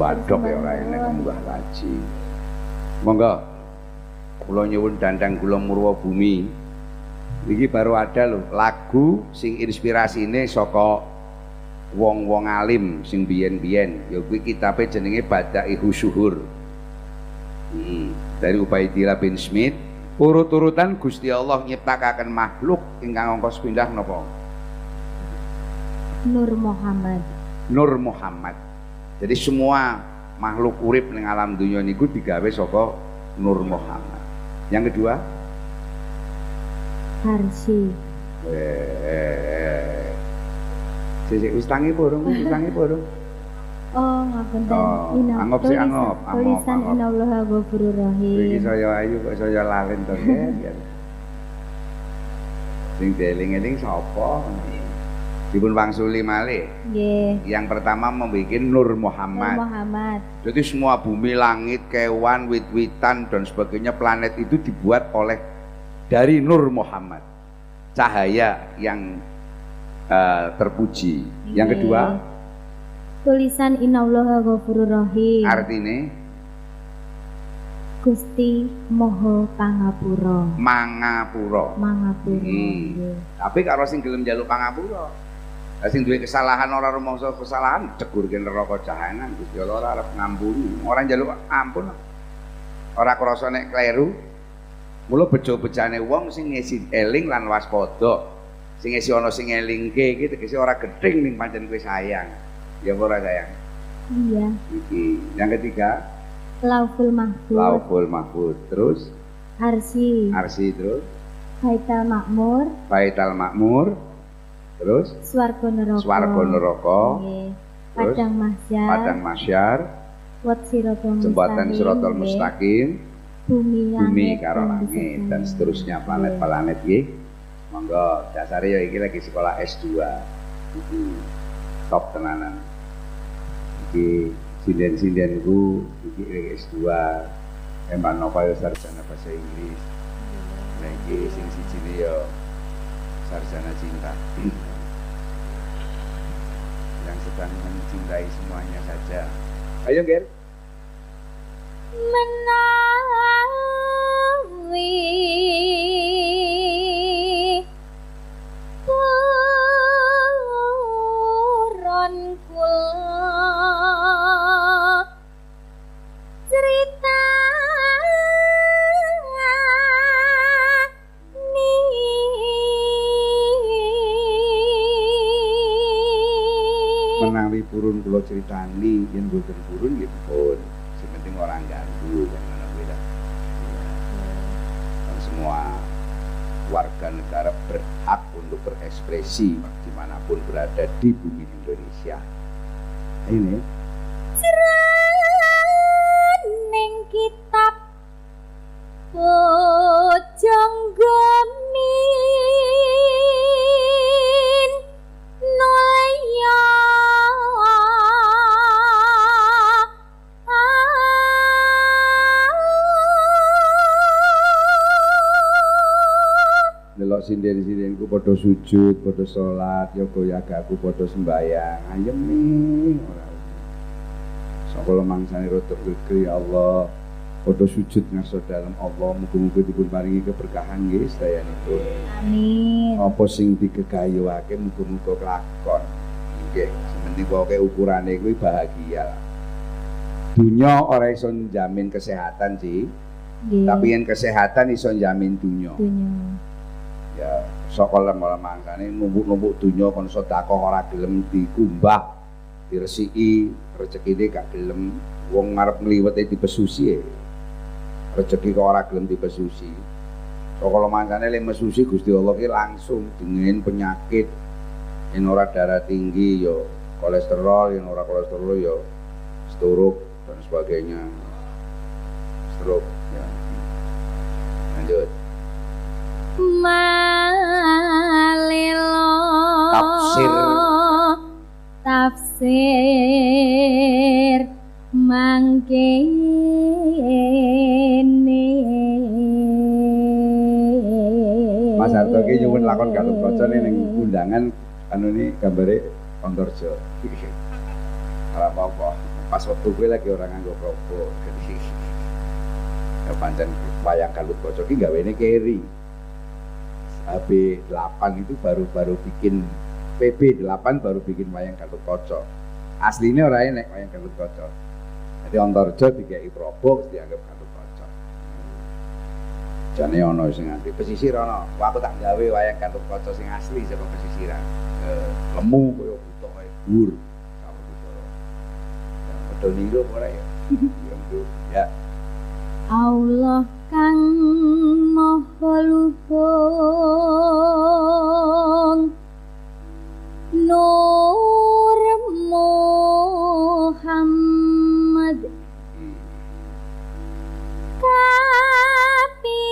sembadok ya ora enek munggah kaji. Monggo kula nyuwun dandang kula murwa bumi. Iki baru ada lho lagu sing inspirasine saka wong-wong alim sing biyen-biyen. Ya kuwi kitabe jenenge Badai'us Syuhur. Dari Ubaidillah bin Smith. Urut-urutan Gusti Allah nyiptakaken makhluk ingkang angka sepindhah napa? Nur Muhammad. Nur Muhammad. Jadi semua makhluk urip ning alam dunya niku digawe saka Nur Muhammad. Yang kedua Harsi. Sik wis tangi burung, wis tangi burung. Oh, ngapunten. Anggap sih anggap. Tulisan Innallaha Ghafurur Rahim. Iki saya ayu kok saya lalen to ya. Sing deling-eling sapa? Dipun wangsuli malih. Nggih. Yang pertama membuat Nur Muhammad. Nur Muhammad. Jadi semua bumi, langit, kewan, wit-witan dan sebagainya planet itu dibuat oleh dari Nur Muhammad. Cahaya yang terpuji. Yang kedua, tulisan Innallaha Ghafurur Rahim. artinya Gusti Maha Pangapura. Mangapura. Mangapura. Tapi kalau sing gelem njaluk pangapura, sing duwe kesalahan ora rumangsa kesalahan cegurke neraka jahanam Gusti Allah ora arep ngampuni. Ora njaluk ampun. Ora krasa nek kleru. Mula bejo-bejane wong sing ngisi eling lan waspada. Sing ngisi ana sing elingke iki tegese ora gedhing ning pancen kowe sayang. Ya ora sayang. Iya. Iki. Yang ketiga, Lauful Mahfuz. Lauful Mahfuz. Terus Arsi. Arsi terus Baitul Makmur. Baitul Makmur. Terus Swarga Neraka. Swarga Neraka. Nggih. Terus Padang Mahsyar. Padang Mahsyar. Wat Siratal Jembatan Mustaqim. Siratal Nggih. Mustaqim. Bumi Karo langit dan seterusnya planet-planet nggih. Monggo dasare ya iki lagi sekolah S2. Iki top tenanan. Iki sinden-sindenku iki lagi S2. Emban napa ya sarjana bahasa Inggris. Nah iki sing sijine ya sarjana cinta. Yang sedang mencintai semuanya saja. Ayo, Ger. Menawi purun kula cerita Menawi purun kula critani yen boten purun nggih pun. Sing penting ora ganggu kan ngono kuwi ta. Dan semua warga negara berhak untuk berekspresi dimanapun berada di bumi Indonesia. Ini jroning kitab Pojonggomin Noya delok sinden-sindenku padha sujud, padha salat, yoga yagaku padha sembayang. Ayem nih ora. Sakala mangsane rada gege ya Allah. Padha sujud ngaso dalem Allah, muga-muga dipun paringi keberkahan nggih sedayanipun. Amin. Apa sing digegayuake muga-muga kelakon. Nggih, sementing pokoke ukurane kuwi bahagia. Dunya ora iso njamin kesehatan sih. Nggih. Tapi yen kesehatan iso njamin dunya. Dunya. Ya saka lemah mangkane numpuk-numpuk dunya kon sedekah ora gelem dikumbah diresiki rezekine gak gelem wong ngarep ngliwete dipesusi rezeki kok ora gelem dipesusi saka mangkane le mesusi Gusti Allah ki langsung dengan penyakit yen ora darah tinggi ya kolesterol yen ora kolesterol ya stroke dan sebagainya stroke ya lanjut Malilo tafsir mangkene Mas Harto ki nyuwun lakon Gatot Kaca ning undangan anu ni gambare Pontorjo. Ora apa-apa. pas waktu gue lagi orang nganggo kropo. Jadi ya pancen wayang Gatotkaca ki gawene keri. HB8 itu baru bikin PB8 baru bikin wayang Gatotkaca. Aslinya ora enek wayang Gatotkaca. Jadi Antareja dikeki Prabu dianggap Gatotkaca. Jane ana sing nganti pesisir ana. Wah, aku tak gawe wayang Gatotkaca sing asli saka pesisiran. Lemu kaya buta kae dhuwur. Padha niru ora ya. Ya. Allah kang maha luhung Nur Muhammad kapilih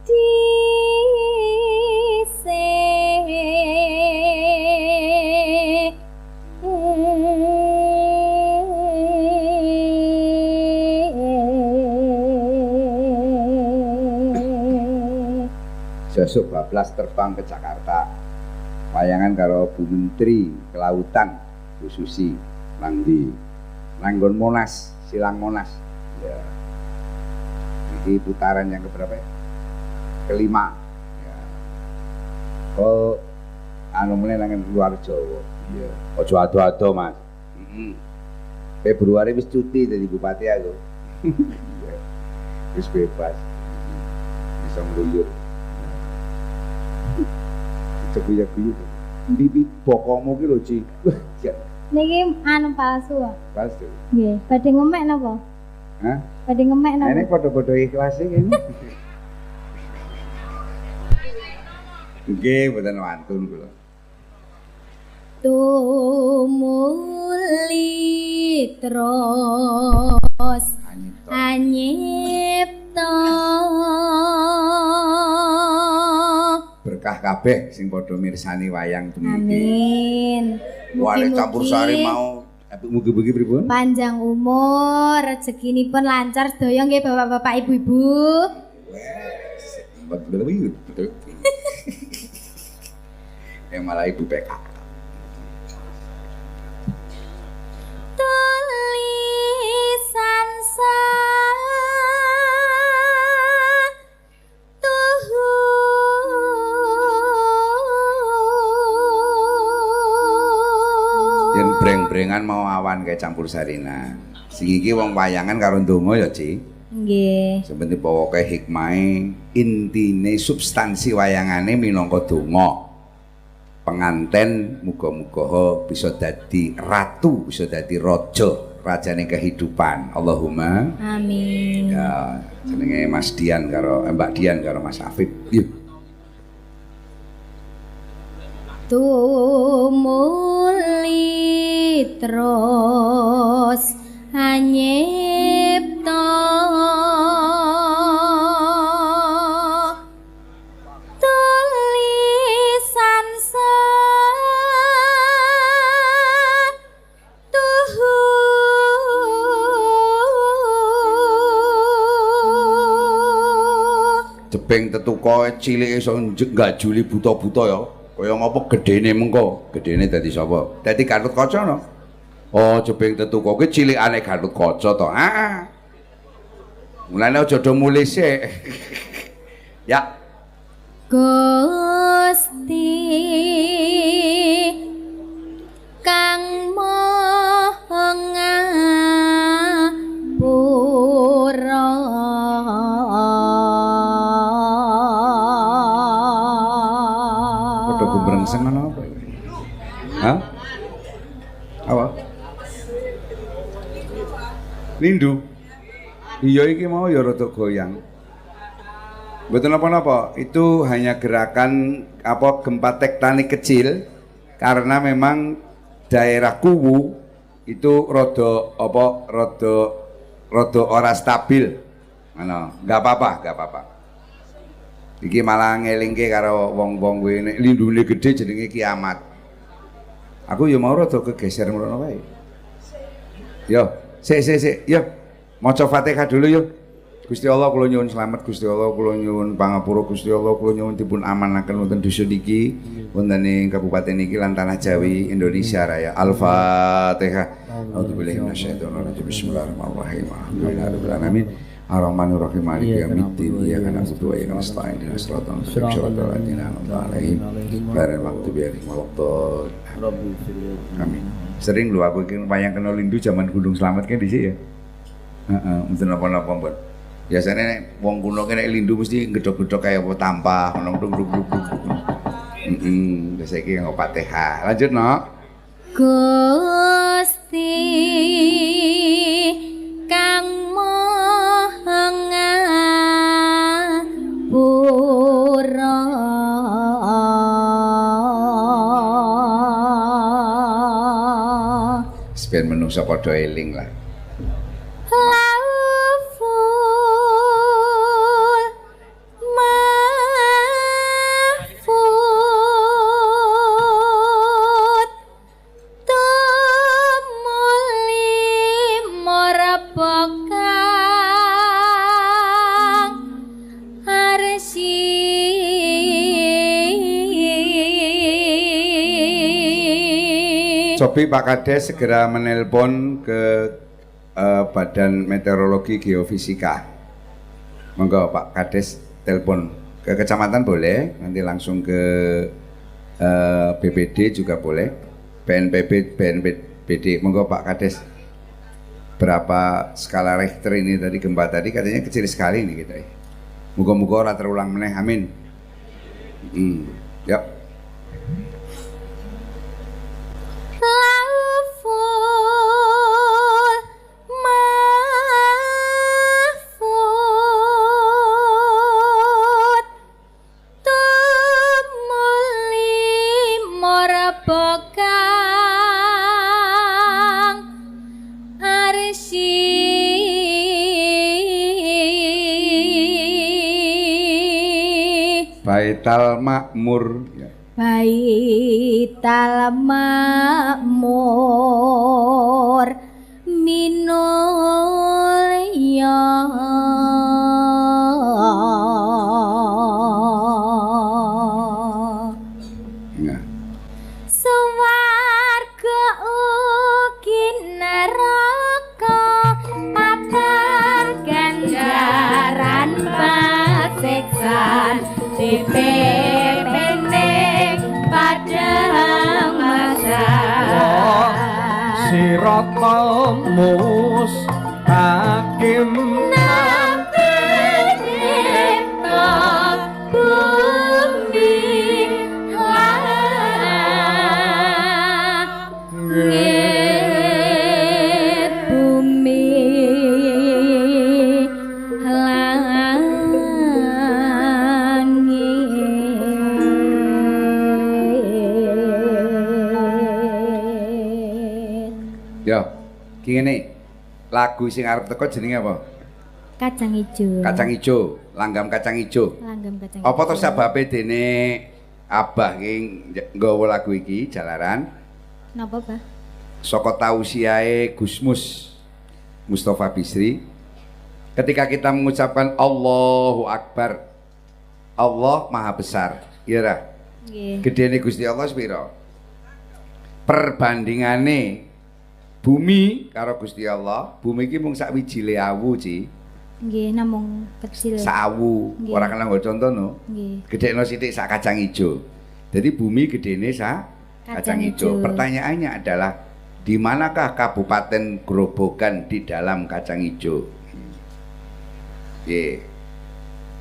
dhisik Sesuk bablas terbang ke Jakarta. Wayangan karo Bu Menteri Kelautan Bu Susi nang ndi? Nanggon Monas, Silang Monas. Ya. Ini putaran yang keberapa ya? Kelima. Ya. Oh, anu meneh nang luar Jawa. Iya. Ojo ado-ado, Mas. Februari wis cuti dari bupati aku. Iya. Wis bebas. Bisa ngluyur. Ceguya-guyu. Bibi bokomu ki lho, Ci. Niki anu palsu kok. Palsu. Nggih, badhe ngemek napa? Hah? Badhe ngemek napa? Ini padha-padha ikhlas iki. Nggih, mboten wantun kula. Tumuli terus anyipta Berkah kabeh sing padha mirsani wayang dumugi. amin. Wale campur sari mau mugi-mugi pripun? Panjang umur, rezekinipun lancar sedaya nggih Bapak-bapak Ibu-ibu. Betul. Malah ibu PK. Tulisan Yen breng-brengan mau awan kayak campur sarina. Sing iki wong wayangan karo ndonga ya, Ci. nggih. Sebenarnya pokoke hikmahe intine substansi wayangane minangka donga. Penganten muga-muga bisa dadi ratu, bisa dadi raja, rajane kehidupan. Allahumma Amin. ya, jenenge Mas Dian karo Mbak Dian karo Mas Afif. Yuk. Tumuli terus anyipta tulisan Jebeng tetuka cilik iso nggajuli buta-buta ya. Kaya ngapa gedene mengko? Gedene dadi sapa? Dadi Gatotkaca no. Oh, jebeng tetuka kuwi cilikane Gatotkaca to. Ah. Mulane aja do mulih sik. Ya. Gusti kang maha ngapura Padha gumrengseng ana apa? Hah? Apa? Lindu. Iya iki mau ya rada goyang. Betul apa-apa, itu hanya gerakan gempa tektonik kecil karena memang daerah Kuwu itu rada ora stabil. Enggak apa-apa. Iki malah ngelingke karo wong-wong kuwi nek lindune gedhe jenenge kiamat. Aku ya mau rada kegeser mrono wae. Yo, sik. Yo. Maca Fatihah dulu yo. Gusti Allah kula nyuwun slamet, Gusti Allah kula nyuwun pangapura, Gusti Allah kula nyuwun dipun amanaken wonten dusun iki, wonten ing kabupaten iki lan tanah Jawi Indonesia Raya. Al-Fatihah. A'udzubillahi minasyaitonir rajim. Bismillahirrahmanirrahim. Alhamdulillahirabbil alamin. Ar-Rahmanir Rahim. Maliki yaumiddin. Iyyaka na'budu wa iyyaka nasta'in. Ihdinas siratal mustaqim. Shiratal ladzina an'amta 'alaihim ghairil maghdubi 'alaihim waladdallin. Amin. Sering lho aku iki wayang kena lindu zaman Gunung Slamet kan dhisik ya. Heeh, mboten napa-napa mbon. Biasanya nek wong kuno kene lindu mesti gedhok-gedhok kaya apa tampah, ngono ndung-ndung. Biasa iki nggo Fatihah. Lanjut, no. Gusti Kang Maha Ngapura Sepen menungso padha eling lah. Cobi Pak Kades segera menelpon ke Badan Meteorologi Geofisika. Monggo Pak Kades telepon ke kecamatan boleh, nanti langsung ke BPD juga boleh, BNPB. Monggo Pak Kades. Berapa skala Richter ini tadi gempa tadi katanya kecil sekali nih kita. Muga-muga ora terulang meneh, amin. Yap. Baital Makmur ya. Baital Makmur minul ya Suwarga ugi neraka papan ganjaran pasiksan dipepene padang masa siratal mustaqim nampi nyipta bumi langit bumi Yo, ki ngene. Lagu sing arep teko jenenge apa? Kacang ijo. Kacang ijo, langgam kacang ijo. Langgam kacang Apa ijo. to sababe dene Abah ki nggawa lagu iki jalaran Napa, Bah? saka tausiahe Gusmus Mustafa Bisri ketika kita mengucapkan Allahu Akbar. Allah Maha Besar. Iya ra? Nggih. Gedene Gusti Allah sepira? Perbandingane bumi karo Gusti Allah, bumi iki mung sak wiji awu, Ci. Nggih, namung kecil. Sawu, Nggih. ora kena nggo contoh no. Nggih. Gedekno sithik sak kacang ijo. Jadi bumi gedene sak kacang ijo. Pertanyaannya adalah di manakah Kabupaten Grobogan di dalam kacang ijo? Ye.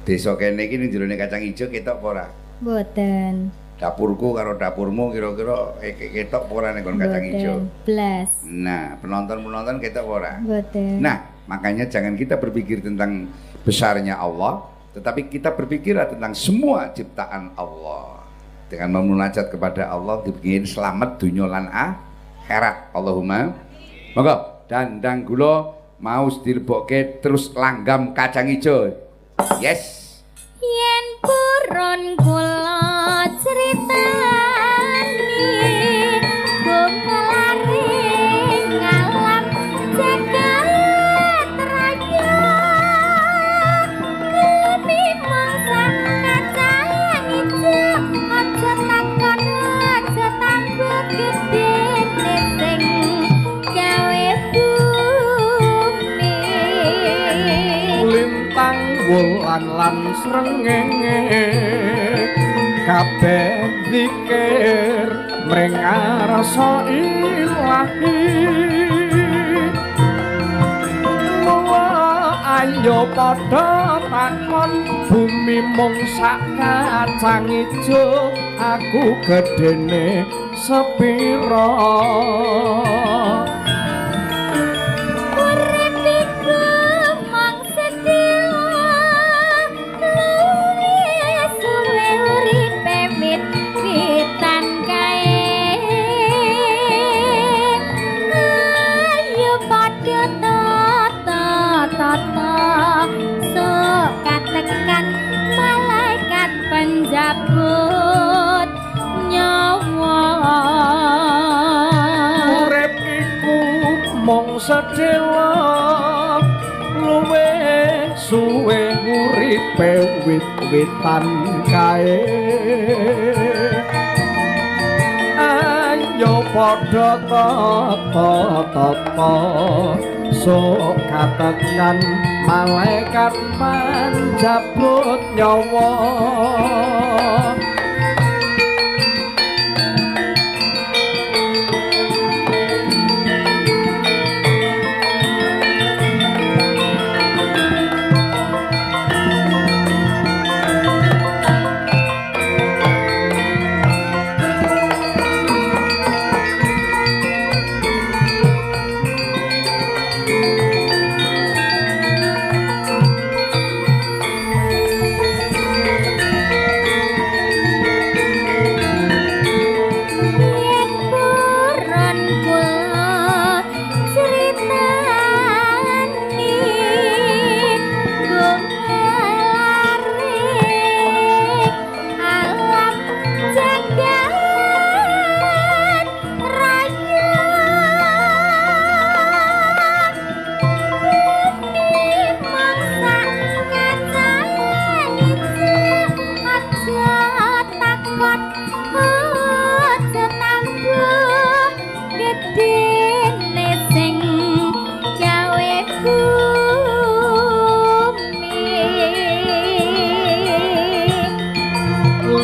Desa kene iki ning jerone kacang ijo ketok apa ora? Mboten. Dapurku karo dapurmu kira-kira ketok apa ora ning kacang ijo? Blas. Nah, penonton-penonton ketok apa ora? Mboten. Nah, makanya jangan kita berpikir tentang besarnya Allah, tetapi kita berpikirlah tentang semua ciptaan Allah. Dengan memunajat kepada Allah dibikin selamat dunia lan akhirat. Allahumma. Monggo dandang gula mau dilebokke terus langgam kacang ijo. Yes. Yen purun kula critani gumelaring ngalam jagat raya wulan lan srengenge kabeh zikir mring rasa ilahi ayo padha takon bumi mung sak kacang ijo aku gedene sepira urip iku mung sedina luwih suwe uripe wit-witan kae ayo padha tata sok katekan malaikat penjabut nyawa urip iku mung sedhewa luwih suwe uripe wit-witan kae ayo padha tata sok katekan malaikat panjabut nyawa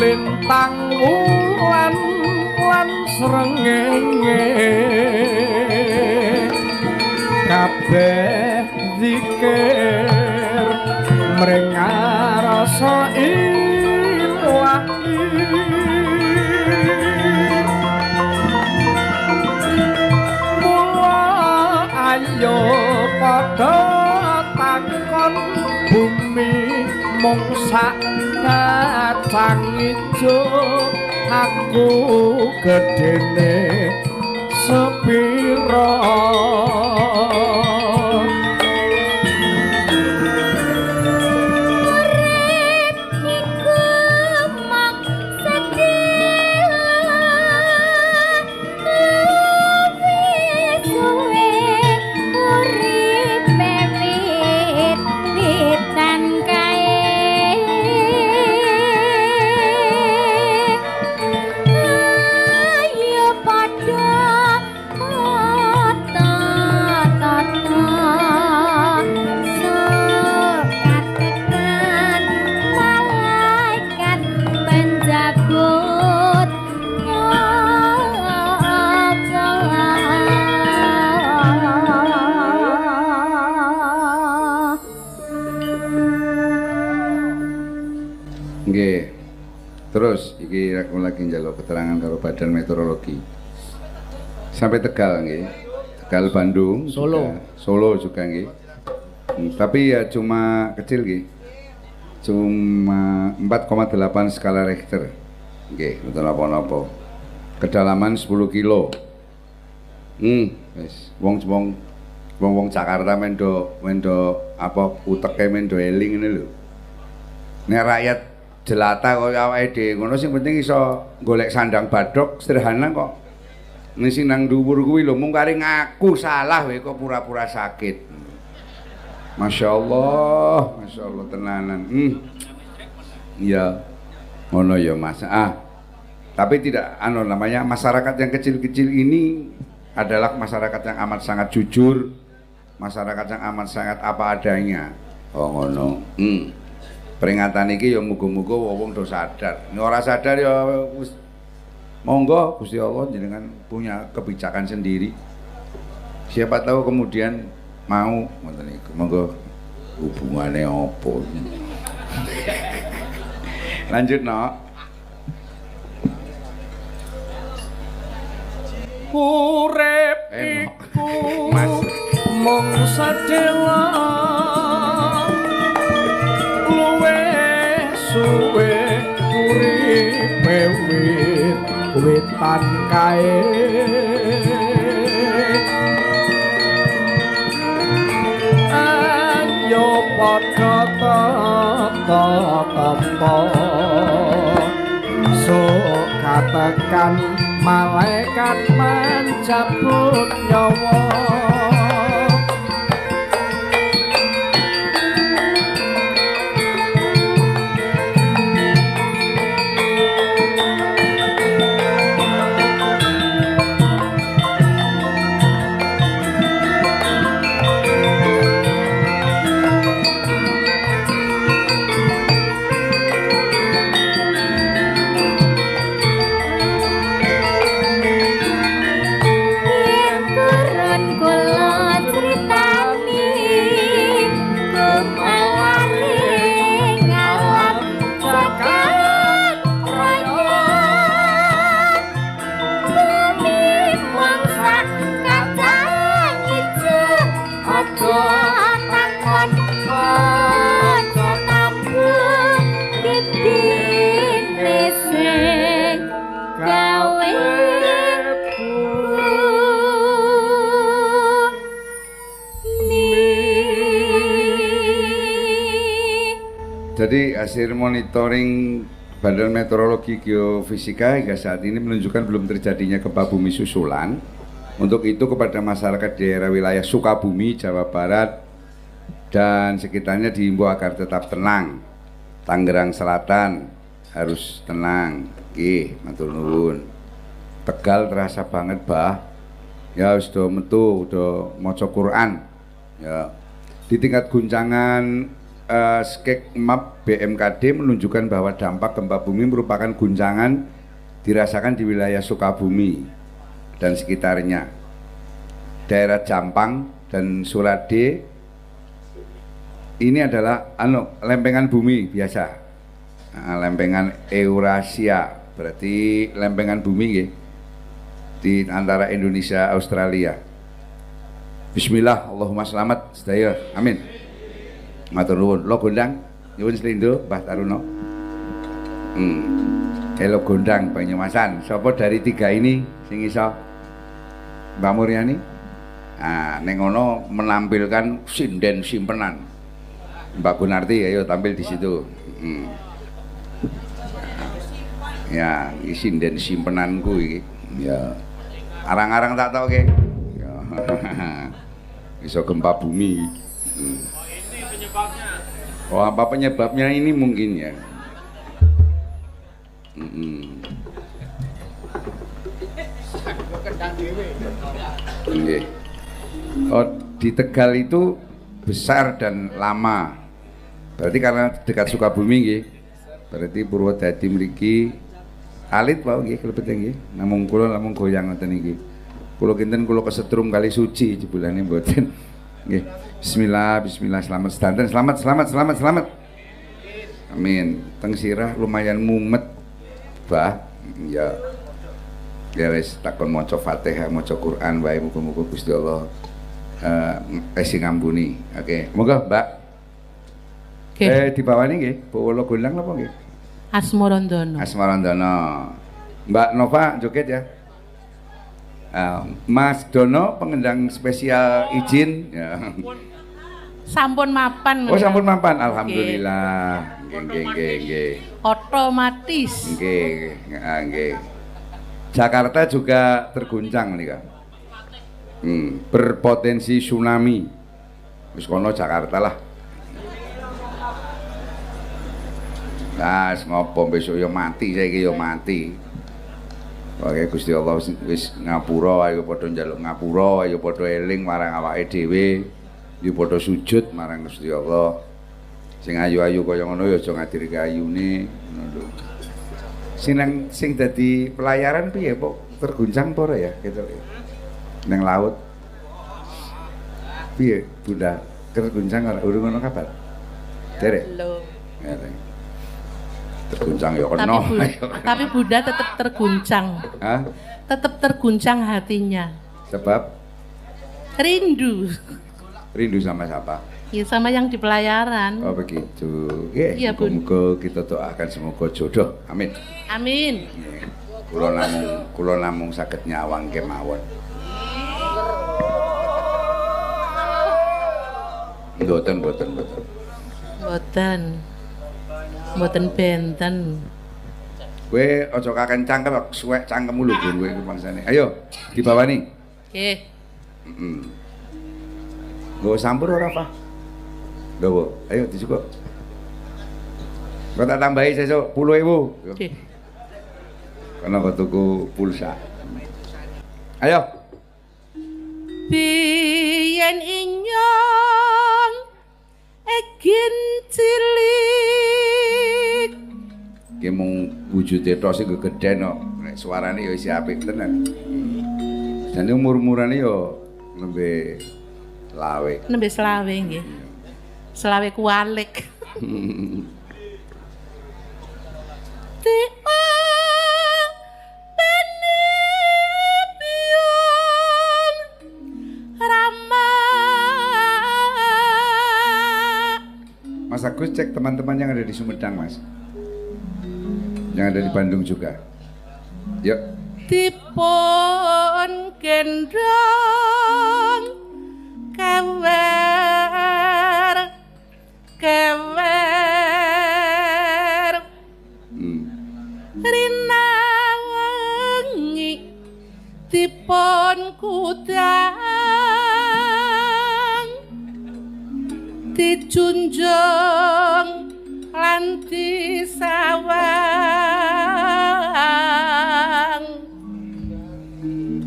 lintang wulan lan srengenge kabeh zikir mring rasa ilahi mula ayo padha takon bumi mung sak kacang ijo aku gedene sepira Nggih. Terus iki aku lagi njaluk keterangan karo Badan Meteorologi. Sampai Tegal nggih. Tegal, Bandung, Solo. juga. Solo juga nggih. Tapi ya cuma kecil nggih. Cuma 4,8 skala Richter. Nggih, mboten napa-napa. Kedalaman 10 kilo. Wis wong Jakarta mendo apa uteke mendo eling ngene lho. Nek rakyat jelata kaya awake dhewe ngono sing penting iso golek sandang badhok sederhana kok. Ning sing nang dhuwur kuwi lho mung kare ngaku salah wae kok pura-pura sakit. Masya Allah tenanan. Iya. Ngono ya Mas. Tapi tidak namanya masyarakat yang kecil-kecil ini adalah masyarakat yang amat sangat jujur, masyarakat yang amat sangat apa adanya. Oh ngono. Peringatan iki ya muga-muga wong do sadar. Nek ora sadar ya wis monggo Gusti Allah jenengan punya kebijakan sendiri. Siapa tahu kemudian mau ngoten niku. Monggo hubungane opo. Lanjut no. Urip iku Mas. mung sedela luwe suwe uripe witan kae ayo padha tata sok katakan malaikat mencabut nyawa Jadi hasil monitoring Badan Meteorologi Geofisika hingga saat ini menunjukkan belum terjadinya gempa bumi susulan. Untuk itu kepada masyarakat daerah wilayah Sukabumi, Jawa Barat dan sekitarnya diimbau agar tetap tenang. Tangerang Selatan harus tenang. Matur nuwun. Tegal terasa banget bah. Ya sudah metu, udah maca Quran. Ya. Di tingkat guncangan skek map BMKD menunjukkan bahwa dampak gempa bumi merupakan guncangan dirasakan di wilayah Sukabumi dan sekitarnya, daerah Jampang dan Surade. Ini adalah lempengan bumi biasa, lempengan Eurasia, berarti lempengan bumi ya, di antara Indonesia Australia. Bismillah, Allahumma selamat sedaya, amin. Matur nuwun, lo gondang, nyuwun selindo, Mbah Taruno. Lo gondang Banyumasan. Sopo dari tiga ini sing iso? Mbak Muryani? Nah, neng ono menampilkan sinden simpenan. Mbak Gunarti, ayo tampil di situ. Ya, ini sinden simpenanku ini. Ya, arang-arang tak tahu ke? Ya. Iso gempa bumi. Oh, apa penyebabnya ini mungkin ya? Okay. Oh, di Tegal itu besar dan lama. Berarti karena dekat Sukabumi nggih. Berarti Purwodadi mriki alit wae nggih klebet nggih. Namung kula namung goyang ngoten iki. Kula kinten kula kesetrum kali suci jebulane mboten. Nggih. Bismillah, bismillah, selamat sedanten, selamat. Amin. Teng sirah lumayan mumet, Bah. Ya. Ya wis takon maca Fatihah, maca Quran wae muga-muga Gusti Allah sing ngampuni. Oke, moga Mbak. Di bawah ini nggih, Bolo Gondang napa nggih? Asmarandono. Asmarandono. Mbak Nova joget ya. Mas Dono pengendang spesial izin ya. Sampun mapan. Oh, sampun mapan. Alhamdulillah. Nggih. Otomatis. Nggih. Jakarta juga terguncang nih Kak. Berpotensi tsunami. Wis kono Jakarta lah. Nah, ngopo besok ya mati, saiki ya mati. Oke, Gusti Allah wis ngapura, ayo padha njaluk ngapura, ayo padha eling marang awake dhewe, ayo padha sujud marang Gusti Allah. Sing ayu-ayu kaya ngono ya aja ngadiri kayune ngono lho. Sing dadi pelayaran piye kok terguncang apa ora ya gitu. Nang laut. Piye Bunda? Terguncang ora urung ono kabar? Derek. Belum. Ngerti. Terguncang ya kena. Tapi Bunda tetap terguncang. Hah? Tetap terguncang hatinya. Sebab Rindu. rindu sama siapa? Ya sama yang di pelayaran. Oh begitu. Nggih, Iya, Bun. muga-muga kita doakan semoga jodoh. Amin. Amin. Nggih. Kula namung saged nyawang kemawon. Mboten. Mboten benten. Kowe aja kaken cangkem, suwek cangkemmu lho kowe iku bangsane. Ayo, dibawani. Nggih. Heeh. Nggo sampur ora, Pak? Nggo. Ayo dijukuk. Kok tak tambahi sesuk 10.000. Nggih. Karena kok tuku pulsa. Ayo. Biyen inyong egin cilik. Ki mung wujude tok sing gegeden kok. Nek suarane ya isih apik tenan. Jane umur-umurane ya nembe lawe. Nembe selawe nggih. Selawe kualik. Tia penipion Rama. Mas Agus cek teman-teman yang ada di Sumedang, Mas. Yang ada di Bandung juga. Yuk. Dipun gendong kewer rina wengi dipun kudang dijunjung lan disawang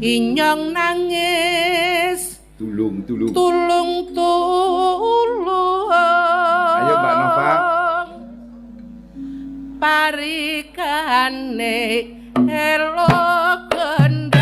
inyong nangis Tulung. tulung Ayo, Mbak Nova. Parikane elo gendang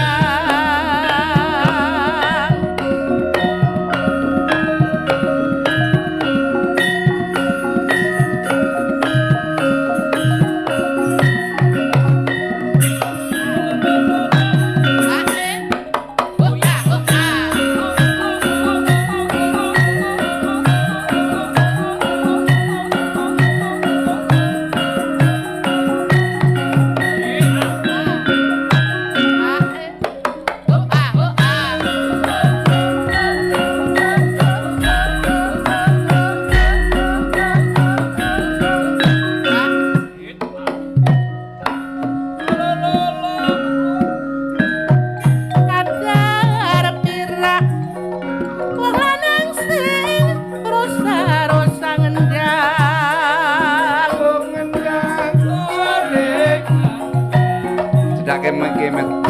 kemet.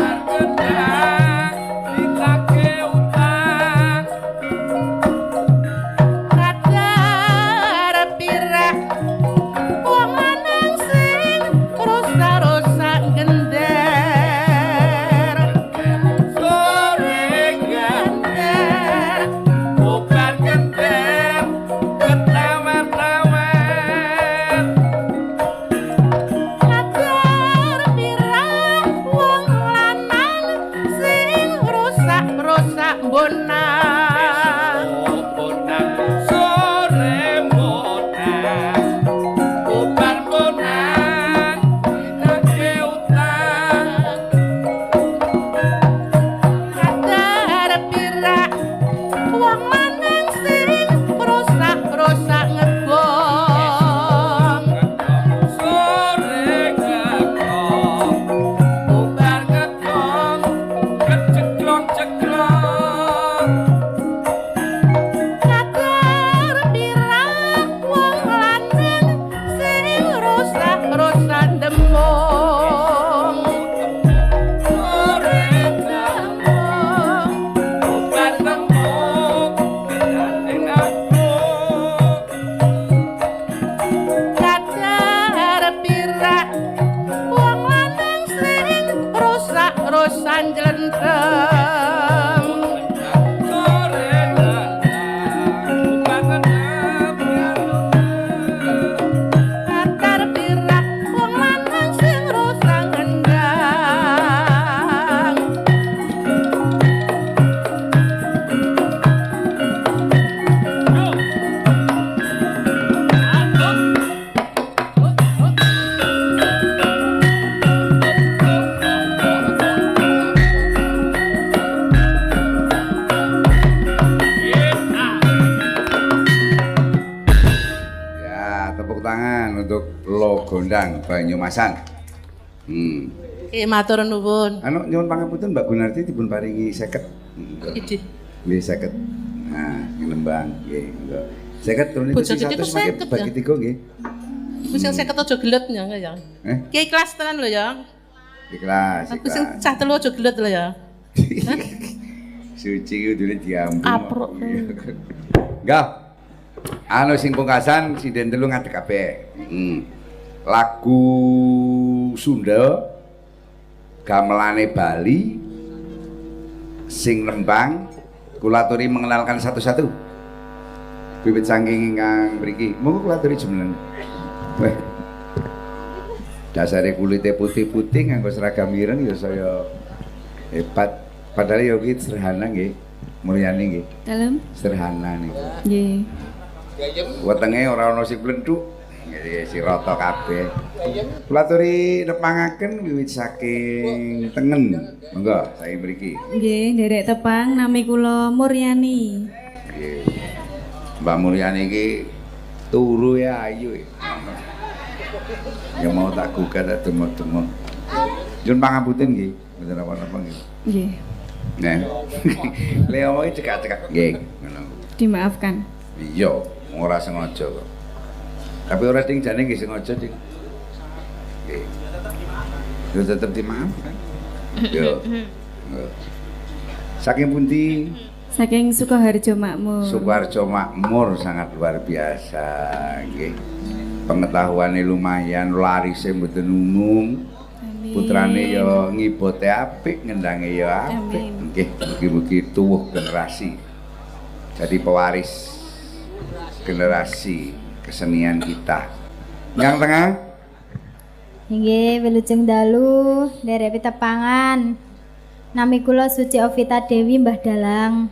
Ceklong Gondang Banyumasan. Matur nuwun. Anu nyuwun pangapunten Mbak Gunarti dipun paringi 50. Idih. Nggih 50. Nah, ngelembang nggih. 50 turun itu Bojone 100 itu pakai 50 bagi ya? 3 nggih. Aku sing 50 aja gelut ya enggak ya. Ki ikhlas tenan lho ya. Ikhlas. Aku sing cah telu aja gelut lho ya. Suci kudune diampun. Aprok. Enggak. Anu sing pungkasan sinden telu ngadeg kabeh. Lagu Sunda gamelane Bali sing nembang kula aturi mengenalkan satu-satu. Wiwit saking ingkang mriki. Monggo kula aturi jumeneng. Weh. Dasare kulite putih-putih nganggo seragam ireng ya saya hebat. Padahal ya iki sederhana nggih. Mulyani nggih. Dalem? Sederhana niku. Nggih. Wetenge ora ana sing blenthuk. Nggih, si rata kabeh. Kula aturi nepangaken wiwit saking tengen. Monggo saking mriki. Nggih, nderek tepang nami kula Muryani. Nggih. Mbak Mulyani iki turu ya ayu. Ya mau tak gugat tak demok-demok. Nyuwun pangapunten nggih, mboten apa-apa nggih. Nggih. Nah. Le omongi cekak-cekak nggih, ngono. Dimaafkan. Iya, ora sengaja kok. Tapi ora ding jane nggih sengaja ding. Nggih. Yo tetep dimaafkan. Yo. Saking pundi? Saking Sukoharjo Makmur. Sukoharjo Makmur sangat luar biasa nggih. Pengetahuane lumayan, larise mboten umum. Putrane ya ngibote apik, ngendange ya apik. Nggih, mugi-mugi tuwuh generasi. Jadi pewaris generasi kesenian kita. Yang tengah? Nggih, wilujeng dalu nderek pitepangan. Nami kula Suci Ovita Dewi Mbah Dalang.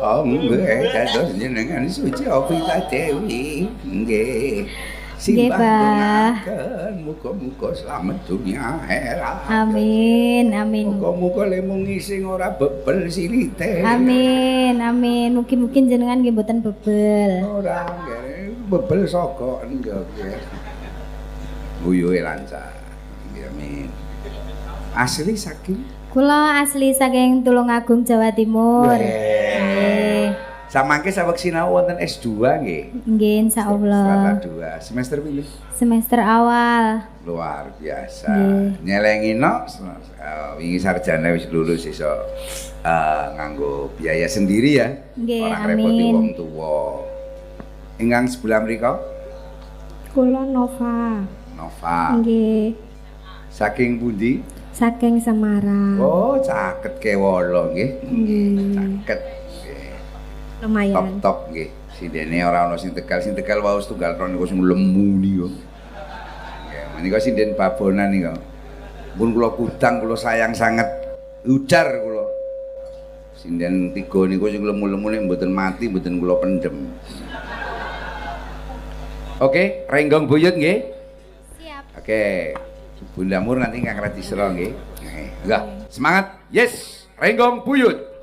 Oh, nggih, dados jenengan Suci Ovita Dewi. Nggih. Nggih, Mbah. Muga-muga slamet dunia akhirat. Amin, amin. Muga-muga lemungi sing ora bebel silite. Amin, amin. Mugi-mugi jenengan nggih mboten bebel. Ora nggih, bebel sokoken yo nggih. Uyuhe lancar. Nggih, amin. Asli saking Kula asli saking Tulungagung Jawa Timur. Nggih. Samangke saweg sinau wonten S2 nggih. Nggih, insyaallah. Strata 2. Semester pilih. Semester awal. Luar biasa. Nggih. Nyelengi no wingi sarjana wis lulus iso nganggo biaya sendiri ya. Nggih, Ora ngrepoti amin. wong tuwa. Ingkang sebelah mrika Kula Nova. Nova. Nggih. Saking pundi? Saking Semarang. Oh, caket kewala nggih. Nggih. Caket. Lumayan. Top-top nggih. Sidene ora ana sing Tegal wae setunggal ron niku sing lemu niku. Nggih, menika sinden babonan niku. Pun kula kudang kula sayang sanget. Ujar kula. Sinden 3 niku sing lemu-lemu nek mboten mati mboten kula pendem. Oke, renggong buyut nggih. Siap. Oke. Bunda Mur nanti ngangkat disero nggih. Enggak. Semangat. Yes. Renggong buyut.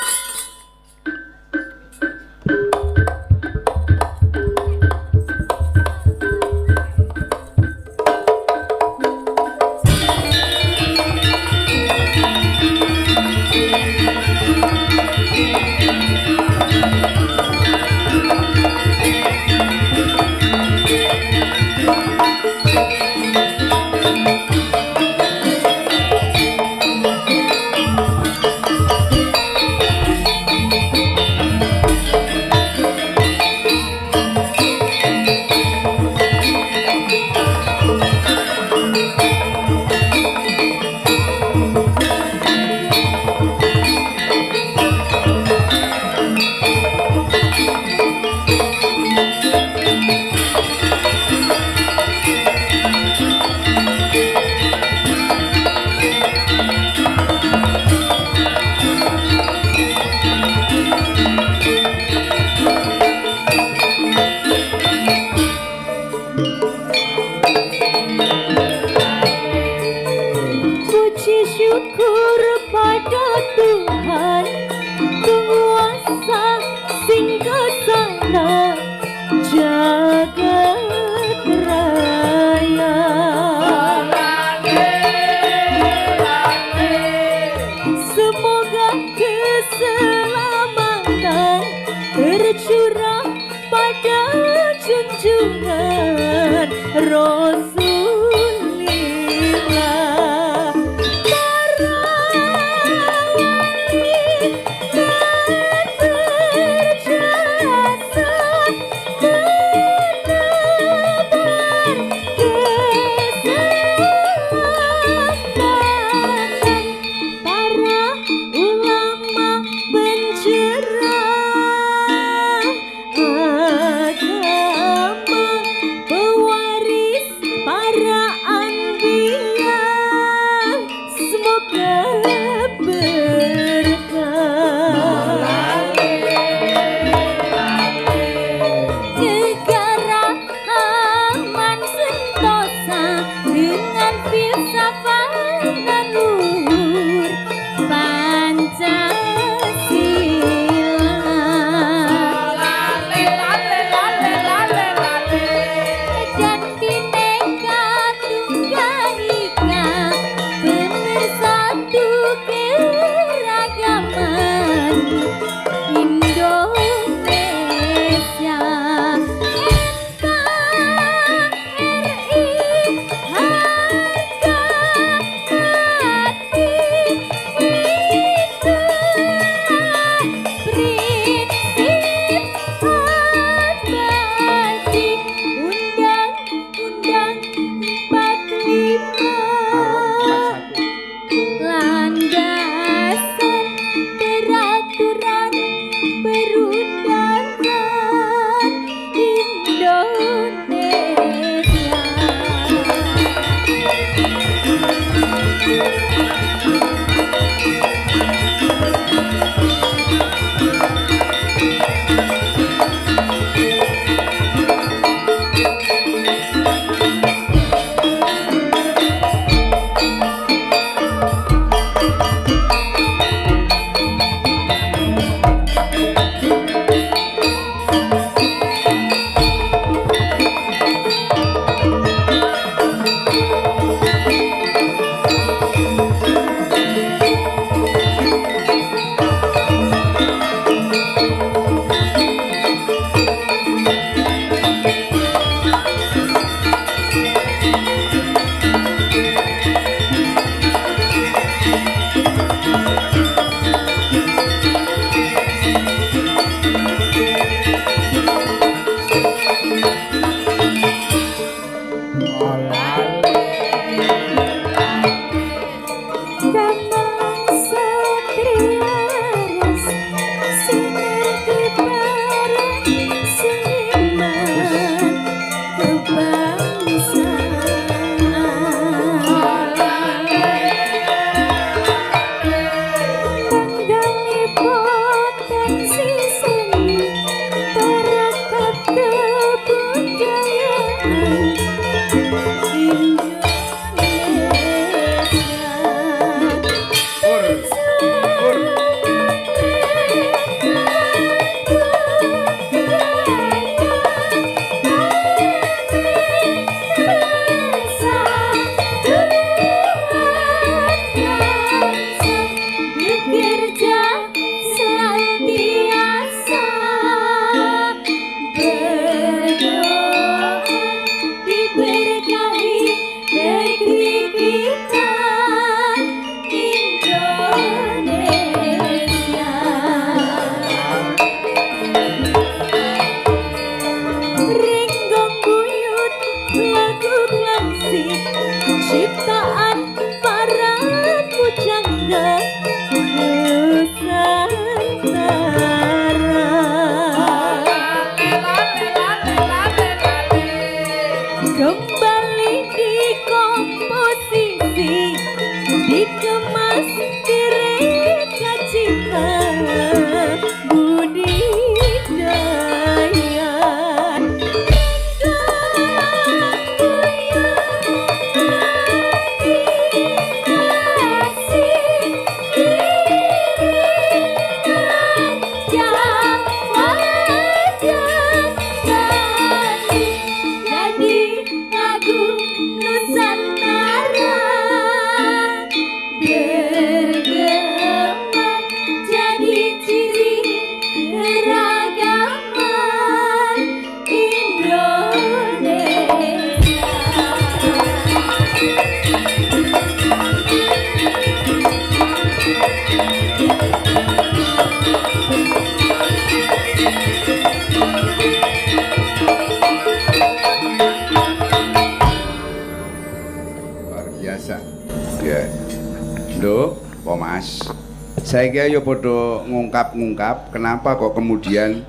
Saya kira yo podo ngungkap kenapa kok kemudian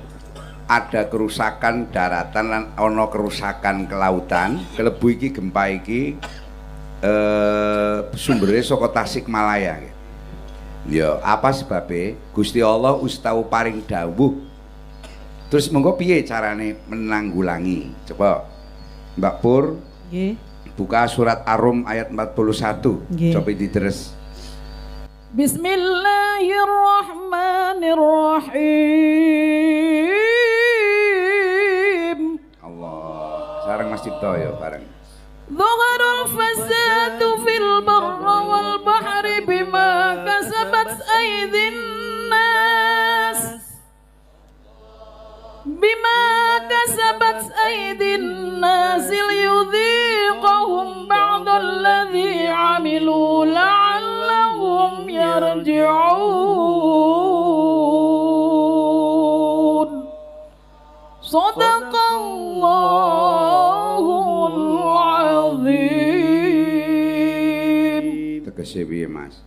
ada kerusakan daratan lan ono kerusakan kelautan. Kelebu iki gempa iki sumbernya saka Tasikmalaya. Ya, apa sebabnya? Gusti Allah wis tau paring dawuh. Terus monggo piye carane menanggulangi? Coba Mbak Pur. Nggih. Buka surat Ar-Rum ayat 41. Coba diteres. Bismillahirrahmanirrahim. Allah, sareng Mas Cipto ya bareng. Dhaharul fasadu fil barri wal bahri bima kasabat aydin nas. Bima kasabat aydin nas liyudhiqahum ba'da alladhi 'amilu la'allahum yarji'un. Sadaqallahul azim. Tegese piye, Mas?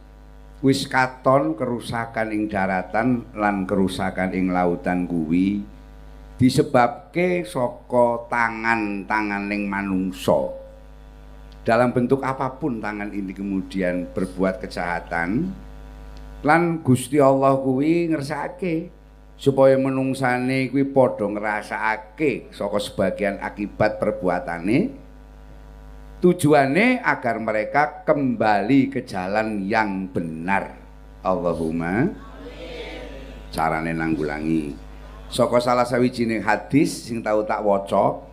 Wis katon kerusakan ing daratan lan kerusakan ing lautan kuwi disebabke saka tangan-tanganing manungsa. Dalam bentuk apapun tangan ini kemudian berbuat kejahatan lan Gusti Allah kuwi ngersakake supaya menungsane kuwi padha ngrasakake saka sebagian akibat perbuatane. Tujuannya agar mereka kembali ke jalan yang benar. Allahumma carane nanggulangi. Saka salah sawijining hadis sing tau tak waca,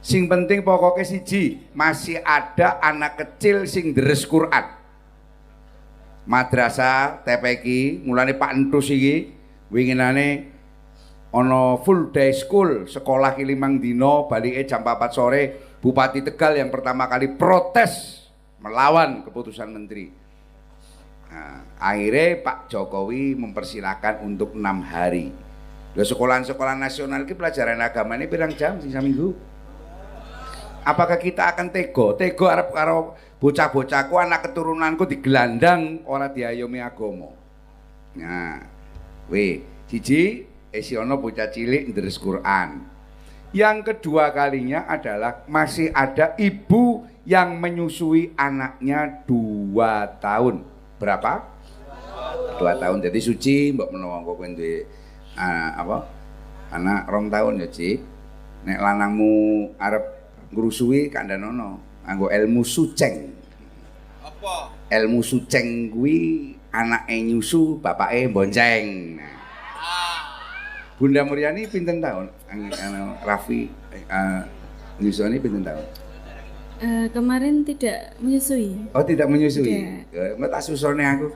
sing penting pokoknya siji, masih ada anak kecil sing deres Quran. Madrasah TPQ mulane Pak Entus iki winginane ana full day school, sekolah ki 5 dina, balike jam 4 sore. Bupati Tegal yang pertama kali protes melawan keputusan menteri. Nah, akhirnya Pak Jokowi mempersilahkan untuk 6 hari. Lah sekolah-sekolah nasional ki pelajaran agama ini pirang jam sing saminggu? Apakah kita akan tego arep karo bocah-bocahku, anak keturunanku digelandang ora diayomi agama. Nah, siji isi ono bocah cilik ndres Quran. Yang kedua kalinya adalah masih ada ibu yang menyusui anaknya 2 tahun. Berapa? 2 tahun. Jadi suci mbok menawa kowe duwe anak 2 tahun ya, Cik. Nek lanangmu arep ngrusui kandhanono nganggo ilmu suceng. Apa? Ilmu suceng kuwi anake nyusu, bapake bonceng. Bunda Muryani pinten tahun? Raffi nyusoni pinten tahun? Kemarin tidak menyusui. Oh, tidak menyusui. Mbak tak susone aku.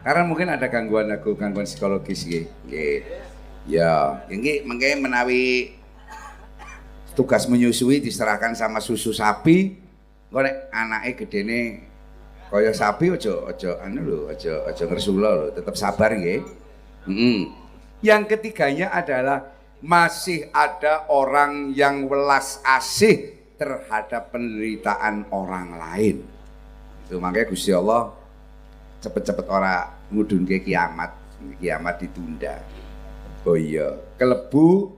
Karena mungkin ada gangguan psikologis nggih. Ya, nggih mengke menawi tugas menyusui diserahkan sama susu sapi. Engko nek anake gedene kaya sapi aja ngersula lho, tetap sabar nggih. Yang ketiganya adalah masih ada orang yang welas asih terhadap penderitaan orang lain. Itu makanya Gusti Allah cepet-cepet ora ngudunke kiamat ditunda. Oh iya, kelebu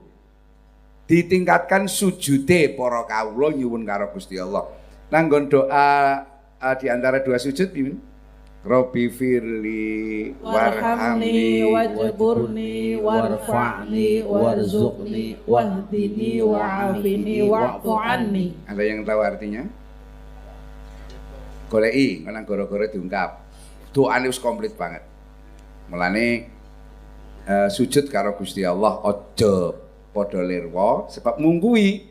ditingkatkan sujude para kawula nyuwun karo Gusti Allah. Nanggon doa di antara 2 sujud pimen? Rabbi firli Warhamni wajburni warfa'ni warzuqni wahdini wa'afini wa'fu anni. Ada yang tahu artinya? Goleki, nang goro-goro diungkap. Doane wis komplit banget. Mulane sujud karo Gusti Allah aja padha lirwa sebab mungkuwi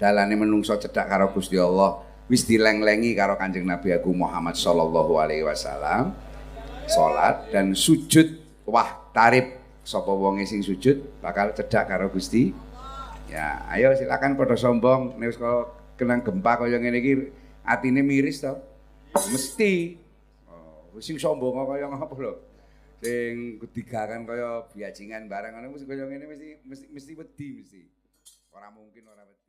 dalane menungso cedhak karo Gusti Allah. Wis dileng-lengi karo Kanjeng Nabi Agung Muhammad sallallahu alaihi wasallam. Salat dan sujud wah tarif sapa wonge sing sujud bakal cedhak karo Gusti. Ya, ayo silakan padha sombong nek wis kenang gempa kaya ngene iki atine miris to. Mesti. Oh, sing sombong kaya ngapa lho. Sing kedigakan kaya biajingan barang ngono mesti kaya ngene mesti wedi mesti. Ora mungkin ora wedi.